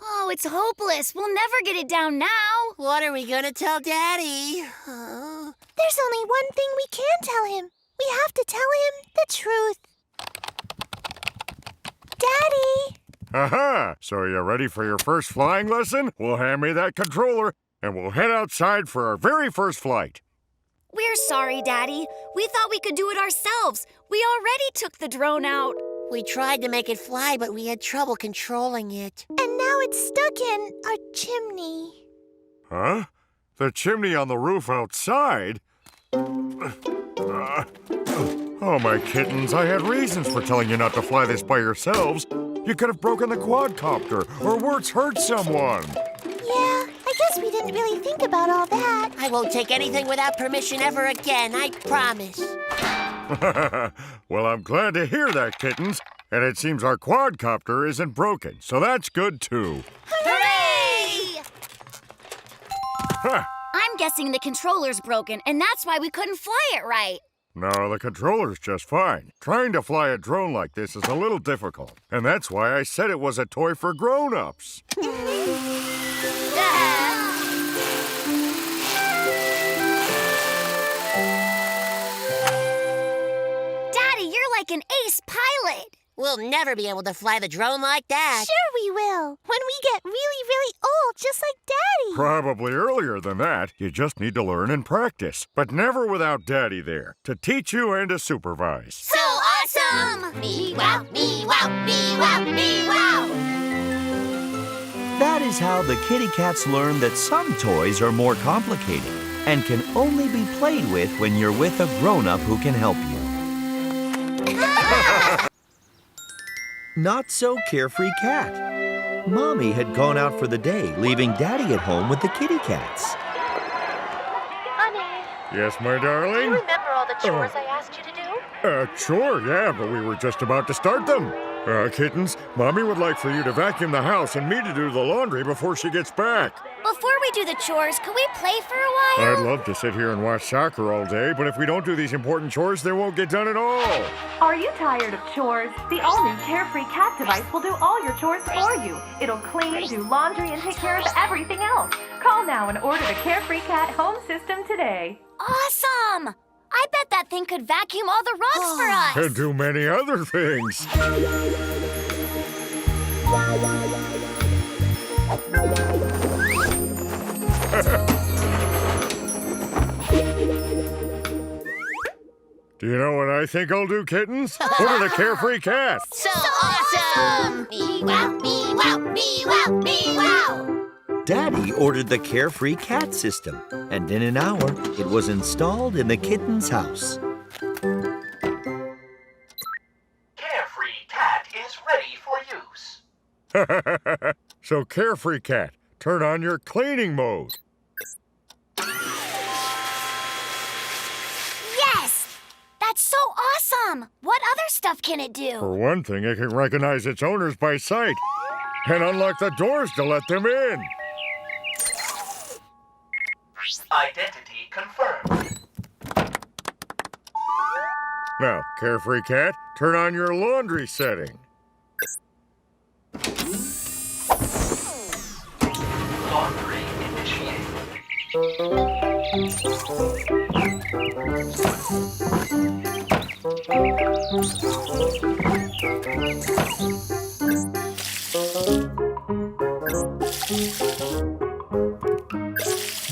Oh, it's hopeless. We'll never get it down now. What are we gonna tell Daddy? There's only one thing we can tell him. We have to tell him the truth. Daddy! Aha! So you're ready for your first flying lesson? Well, hand me that controller, and we'll head outside for our very first flight. We're sorry, Daddy. We thought we could do it ourselves. We already took the drone out. We tried to make it fly, but we had trouble controlling it. And now it's stuck in our chimney. Huh? The chimney on the roof outside? Oh, my kittens, I had reasons for telling you not to fly this by yourselves. You could have broken the quadcopter, or worse, hurt someone. Yeah, I guess we didn't really think about all that. I won't take anything without permission ever again, I promise. Well, I'm glad to hear that, kittens. And it seems our quadcopter isn't broken, so that's good, too. Hooray! Ha! I'm guessing the controller's broken, and that's why we couldn't fly it right. No, the controller's just fine. Trying to fly a drone like this is a little difficult. And that's why I said it was a toy for grown-ups. Daddy, you're like an ace pilot. We'll never be able to fly the drone like that. Sure we will. When we get really, really old, just like Daddy. Probably earlier than that. You just need to learn and practice. But never without Daddy there, to teach you and to supervise. So awesome! Me wow, me wow, me wow, me wow! That is how the kitty cats learn that some toys are more complicated and can only be played with when you're with a grown-up who can help you. Not so carefree cat. Mommy had gone out for the day, leaving Daddy at home with the kitty cats. Honey, Yes, my darling? do you remember all the chores I asked you to do? Sure, yeah, but we were just about to start them. Kittens, Mommy would like for you to vacuum the house and me to do the laundry before she gets back. Before we do the chores, could we play for a while? I'd love to sit here and watch soccer all day, but if we don't do these important chores, they won't get done at all. Are you tired of chores? The all-new Carefree Cat device will do all your chores for you. It'll clean, do laundry, and take care of everything else. Call now and order the Carefree Cat home system today. Awesome! I bet that thing could vacuum all the rugs for us. And do many other things. Do you know what I think I'll do, kittens? Order the Carefree Cat. So awesome! Me-wow, me-wow, me-wow, me-wow! Daddy ordered the Carefree Cat system, and in an hour, it was installed in the kitten's house. Carefree Cat is ready for use. So, Carefree Cat, turn on your cleaning mode. Yes! That's so awesome! What other stuff can it do? For one thing, it can recognize its owners by sight and unlock the doors to let them in. Identity confirmed. Now, Carefree Cat, turn on your laundry setting. Laundry initiated.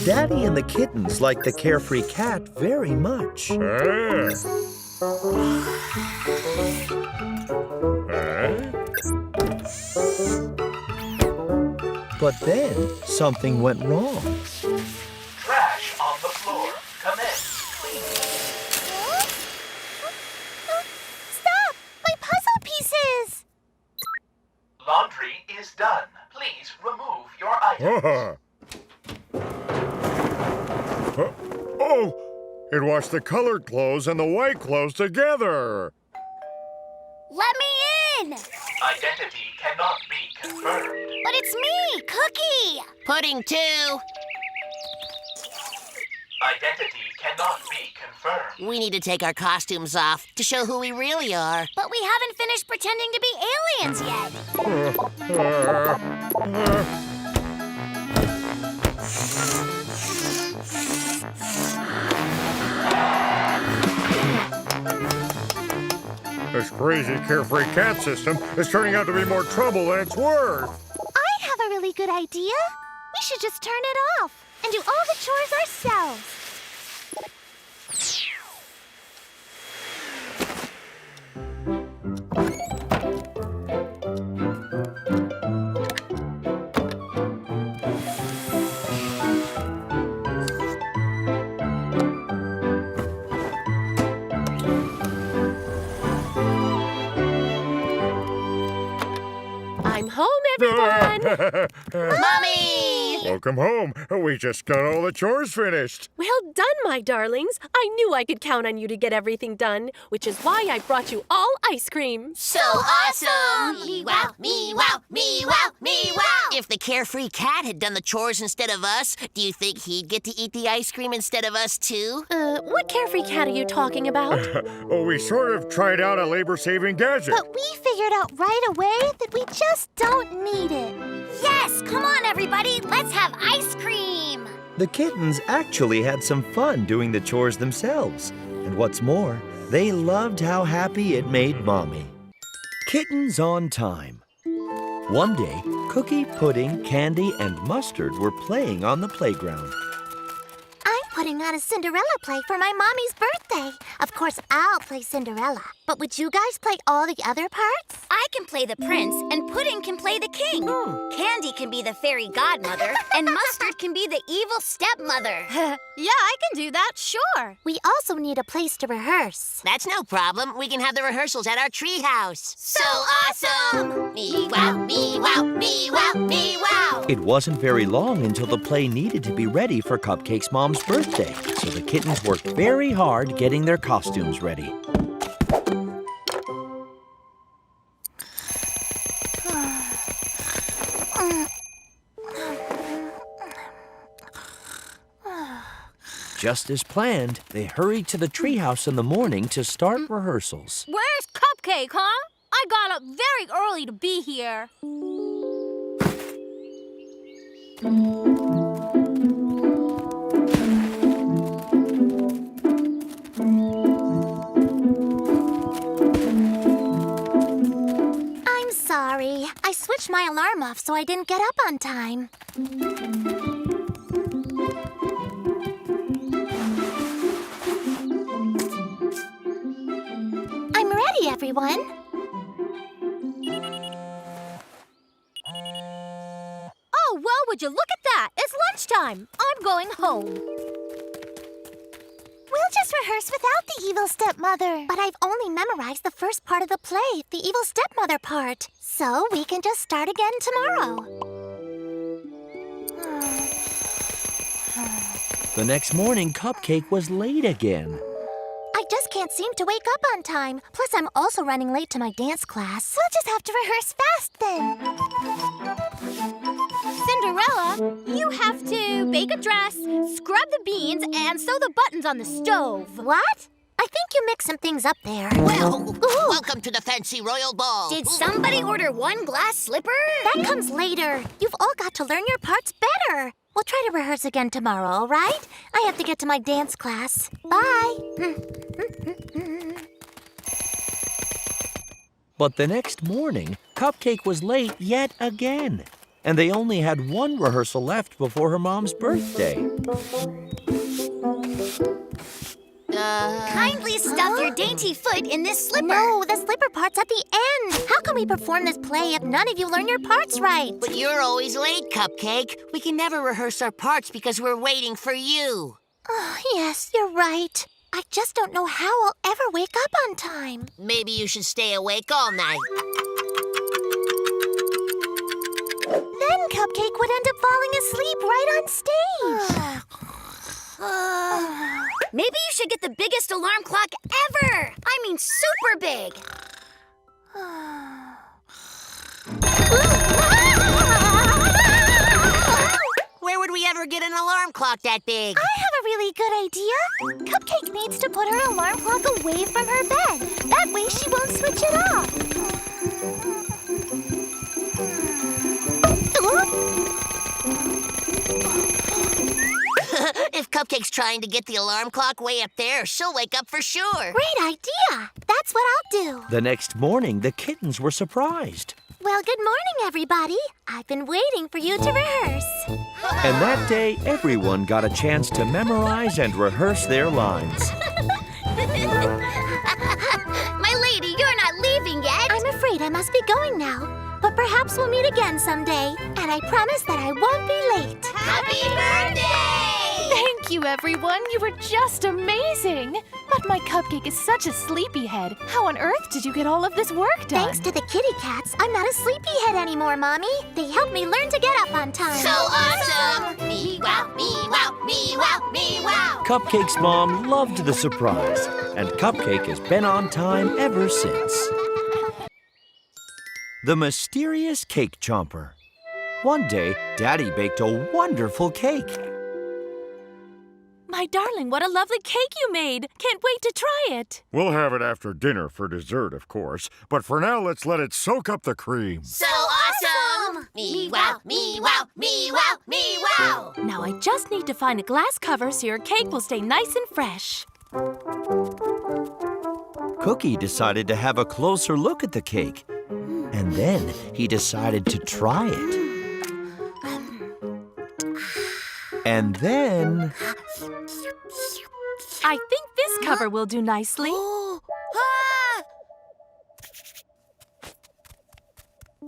Daddy and the kittens like the Carefree Cat very much. But then something went wrong. Trash on the floor. Commence cleaning. Stop! My puzzle pieces! Laundry is done. Please remove your items. Oh! It washed the colored clothes and the white clothes together. Let me in! Identity cannot be confirmed. But it's me, Cookie! Pudding too. Identity cannot be confirmed. We need to take our costumes off to show who we really are. But we haven't finished pretending to be aliens yet. This crazy Carefree Cat system is turning out to be more trouble than it's worth. I have a really good idea. We should just turn it off and do all the chores ourselves. I'm home, everyone. Mommy! Welcome home. We just got all the chores finished. Well done, my darlings. I knew I could count on you to get everything done, which is why I brought you all ice cream. So awesome! Me-wow, me-wow, me-wow, me-wow! If the Carefree Cat had done the chores instead of us, do you think he'd get to eat the ice cream instead of us too? What Carefree Cat are you talking about? Oh, we sort of tried out a labor-saving gadget. But we figured out right away that we just don't need it. Yes! Come on, everybody! Let's have ice cream! The kittens actually had some fun doing the chores themselves. And what's more, they loved how happy it made Mommy. Kittens on time. One day, Cookie, Pudding, Candy, and Mustard were playing on the playground. I'm putting on a Cinderella play for my mommy's birthday. Of course, I'll play Cinderella. But would you guys play all the other parts? I can play the prince, and Pudding can play the king. Candy can be the fairy godmother, and Mustard can be the evil stepmother. Yeah, I can do that, sure. We also need a place to rehearse. That's no problem. We can have the rehearsals at our treehouse. So awesome! Me-wow, me-wow, me-wow, me-wow! It wasn't very long until the play needed to be ready for Cupcake's mom's birthday, so the kittens worked very hard getting their costumes ready. Just as planned, they hurried to the treehouse in the morning to start rehearsals. Where's Cupcake, huh? I got up very early to be here. I'm sorry. I switched my alarm off so I didn't get up on time. I'm ready, everyone. Oh, well, would you look at that? It's lunchtime. I'm going home. We'll just rehearse without the evil stepmother. But I've only memorized the first part of the play, the evil stepmother part. So we can just start again tomorrow. The next morning, Cupcake was late again. I just can't seem to wake up on time. Plus, I'm also running late to my dance class. We'll just have to rehearse fast then. Cinderella, you have to bake a dress, scrub the beans, and sew the buttons on the stove. What? I think you mixed some things up there. Well, welcome to the fancy royal ball. Did somebody order one glass slipper? That comes later. You've all got to learn your parts better. We'll try to rehearse again tomorrow, all right? I have to get to my dance class. Bye. But the next morning, Cupcake was late yet again. And they only had one rehearsal left before her mom's birthday. Kindly stuff your dainty foot in this slipper. No, the slipper part's at the end. How can we perform this play if none of you learn your parts right? But you're always late, Cupcake. We can never rehearse our parts because we're waiting for you. Oh, yes, you're right. I just don't know how I'll ever wake up on time. Maybe you should stay awake all night. Then Cupcake would end up falling asleep right on stage. Maybe you should get the biggest alarm clock ever. I mean, super big. Where would we ever get an alarm clock that big? I have a really good idea. Cupcake needs to put her alarm clock away from her bed. That way she won't switch it off. If Cupcake's trying to get the alarm clock way up there, she'll wake up for sure. Great idea. That's what I'll do. The next morning, the kittens were surprised. Well, good morning, everybody. I've been waiting for you to rehearse. And that day, everyone got a chance to memorize and rehearse their lines. My lady, you're not leaving yet. I'm afraid I must be going now. But perhaps we'll meet again someday. And I promise that I won't be late. Happy birthday! Thank you, everyone. You were just amazing. But my Cupcake is such a sleepyhead. How on earth did you get all of this work done? Thanks to the kitty cats, I'm not a sleepyhead anymore, Mommy. They helped me learn to get up on time. So awesome! Me wow, me wow, me wow, me wow! Cupcake's mom loved the surprise, and Cupcake has been on time ever since. The Mysterious Cake Chomper. One day, Daddy baked a wonderful cake. My darling, what a lovely cake you made. Can't wait to try it. We'll have it after dinner for dessert, of course. But for now, let's let it soak up the cream. So awesome! Me wow, me wow, me wow, me wow! Now I just need to find a glass cover so your cake will stay nice and fresh. Cookie decided to have a closer look at the cake. And then he decided to try it. And then... I think this cover will do nicely.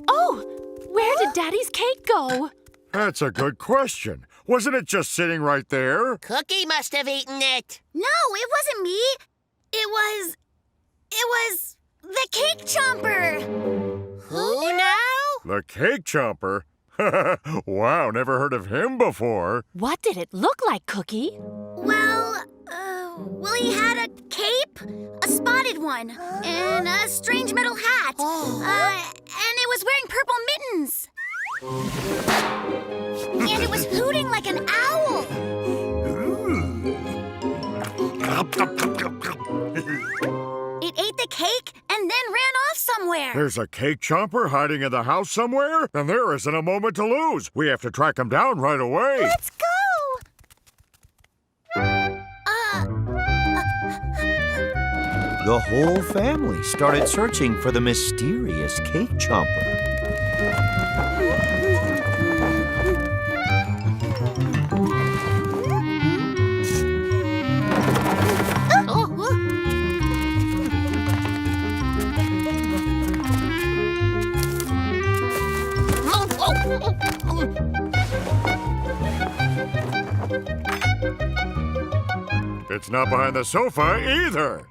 Oh, where did Daddy's cake go? That's a good question. Wasn't it just sitting right there? Cookie must have eaten it. No, it wasn't me. It was the Cake Chomper. Who now? The Cake Chomper? Wow, never heard of him before. What did it look like, Cookie? Well, he had a cape, a spotted one, and a strange metal hat. And it was wearing purple mittens. And it was hooting like an owl. It ate the cake and then ran off somewhere. There's a cake chomper hiding in the house somewhere? Then there isn't a moment to lose. We have to track him down right away. Let's go! The whole family started searching for the mysterious cake chomper. It's not behind the sofa either.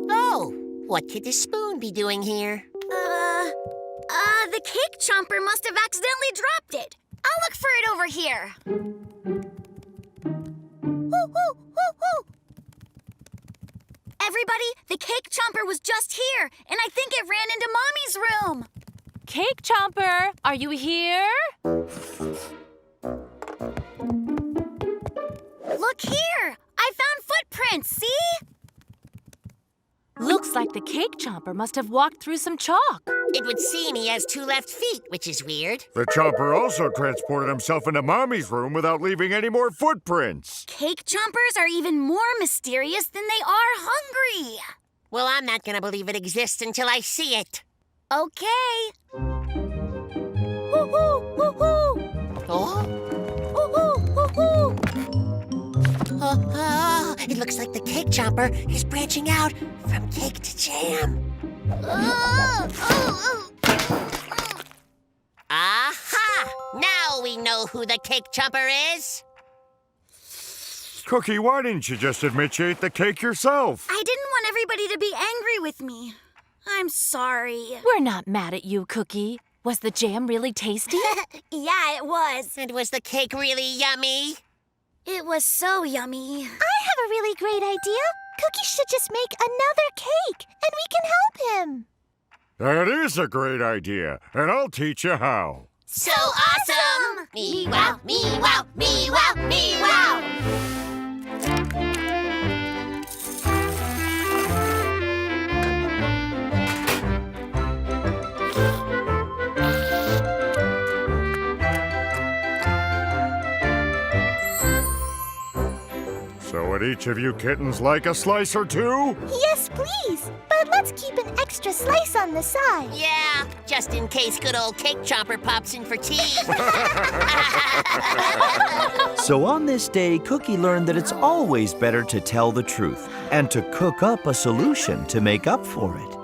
Oh, what could the spoon be doing here? The cake chomper must have accidentally dropped it. I'll look for it over here. Everybody, the cake chomper was just here, and I think it ran into Mommy's room. Cake Chomper, are you here? Look here! I found footprints, see? Looks like the Cake Chomper must have walked through some chalk. It would seem he has 2 left feet, which is weird. The chomper also transported himself into Mommy's room without leaving any more footprints. Cake chompers are even more mysterious than they are hungry. Well, I'm not gonna believe it exists until I see it. Okay. Woohoo! Woohoo! Oh? Woohoo! Woohoo! Oh, it looks like the cake chomper is branching out from cake to jam. Aha! Now we know who the cake chomper is. Cookie, why didn't you just admit you ate the cake yourself? I didn't want everybody to be angry with me. I'm sorry. We're not mad at you, Cookie. Was the jam really tasty? Yeah, it was. And was the cake really yummy? It was so yummy. I have a really great idea. Cookie should just make another cake, and we can help him. That is a great idea, and I'll teach you how. So awesome! Me wow, me wow, me wow, me wow! So would each of you kittens like a slice or two? Yes, please. But let's keep an extra slice on the side. Yeah, just in case good old cake chomper pops in for tea. So on this day, Cookie learned that it's always better to tell the truth and to cook up a solution to make up for it.